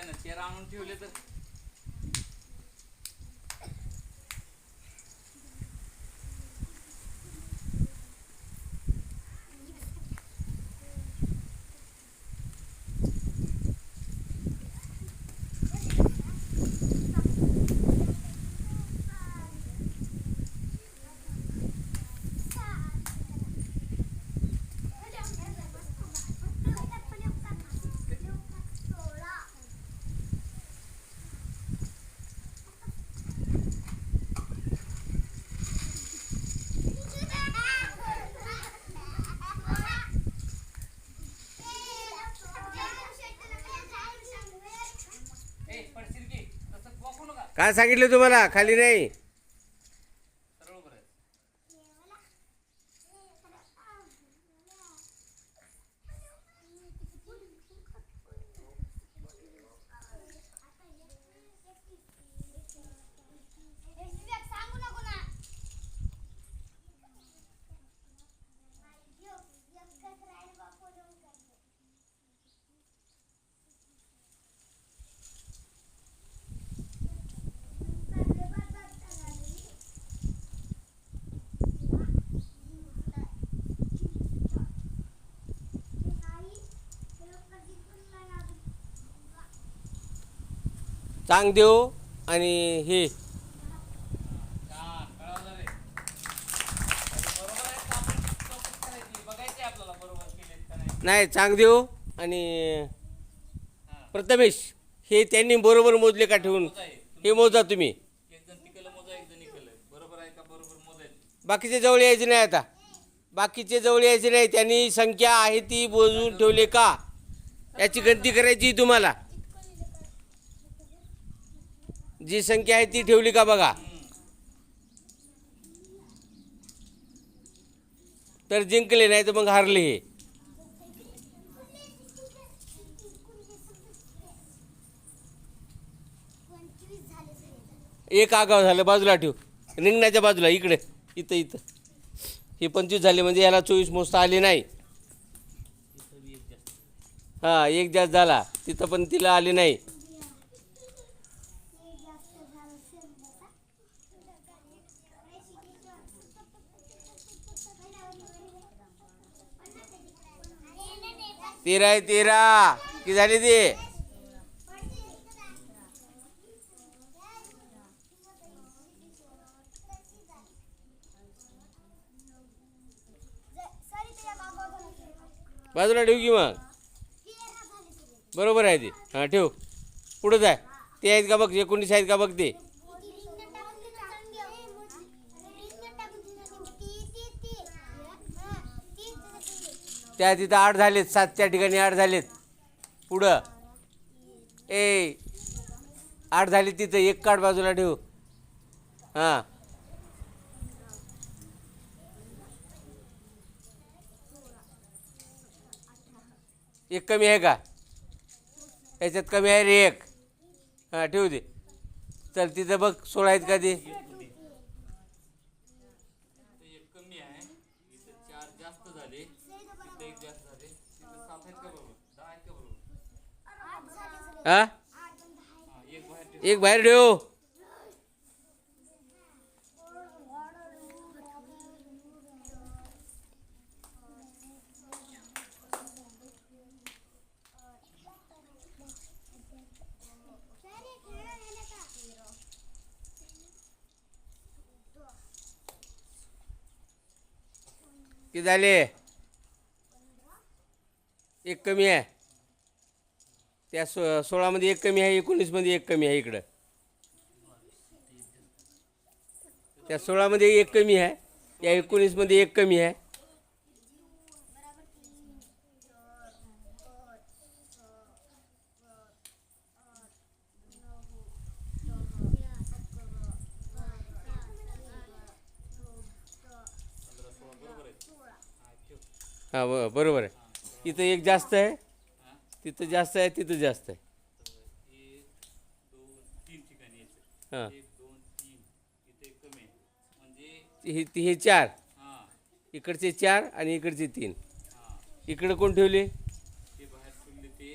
आहे ना, चेहरा आणून ठेवले तर पडशील की तसं वाकू नका. काय सांगितलं तुम्हाला? खाली नाही. सरळ उभं राहा. चांग देऊ आणि हे छान, कळालं रे. बरोबर आहे का? आपण चौकशी करायची, बघायची आपल्याला बरोबर केलेत का नाही. नाही, चांग देऊ आणि प्रथमेश हे त्यांनी बरोबर मोजले का ठेवून हे मोजा तुम्ही. एक जण तिकडलं मोजा, एक जण इकडलं. बरोबर आहे का? बरोबर मोजायचं. बाकीचे जवळ यायचे नाही. आता बाकीचे जवळ यायचे नाही. त्यांनी संख्या आहे ती मोजून ठेवले का याची गणती करायची तुम्हाला. जी संख्या आहे ती ठेवली का बघा. तर जिंकले, नाही तर मग हारले. हे एक आगाव झालं. बाजूला ठेव, रिंगणाच्या बाजूला इकडे. इथं इथं हे 25 झाले म्हणजे याला 24 मोजता आले नाही. हां, एक जास्त झाला. तिथं पण तिला आले नाही. तेरा आहे. 13 किती झाले ते? बाजूला ठेव की मग. बरोबर आहे ते. हां, ठेव. पुढं जाय. ते आहेत का बघ, 19 आहेत का बघ ते. त्या तिथं 8 झालेत. 7 त्या ठिकाणी 8 झालेत. पुढं 8 झाले तिथं. एक काढ, बाजूला ठेव. हां, एक कमी आहे का? याच्यात कमी आहे रे एक. हां, ठेवू दे. चल तिथं बघ 16 आहेत का ते. इथं एक कमी आहे, इथं 4 जास्त झाले, इथं एक जास्त झाले, इथं 7 आहेत का बरोबर, 10 आहेत का बरोबर. हां, एक बाहेर ठेव. एक बाहेर ठेव. किती झाले? एक कमी आहे. त्या 16मध्ये एक कमी आहे. 19मध्ये एक कमी आहे. इकडं त्या 16मध्ये एक कमी आहे. या 19मध्ये एक कमी आहे. हां, बरोबर आहे. इथं एक जास्त आहे, तिथं जास्त आहे, तिथं जास्त आहे. 1 2 3 ठिकाणी यायचं. हां, 1 2 3 इथे कमी आहे, म्हणजे हे 4, हां इकडचे 4 आणि इकडचे 3. हां इकडं कोण ठेवले? ते बाहेर ठेवले, ते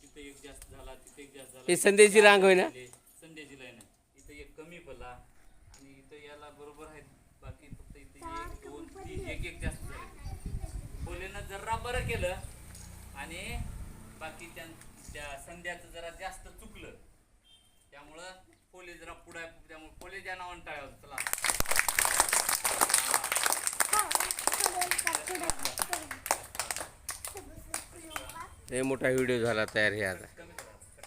तिथं एक जास्त झाला, तिथे एक जास्त झाला. ही संध्याची रांग होय ना? संध्याची लाईन आहे. इथं एक कमी पडला आणि इथं याला बरोबर आहेत. बाकी फक्त इथे 1 2 3 एक जास्त झाले. खोलेनं जरा बरं केलं आणि बाकी त्या संध्याचं जरा जास्त चुकलं, त्यामुळं खोले जरा पुढे आहे. त्यामुळे खोलेच्या नावानं टाळ्या होतं. चला लय मोठा व्हिडिओ झाला तयार हे आता.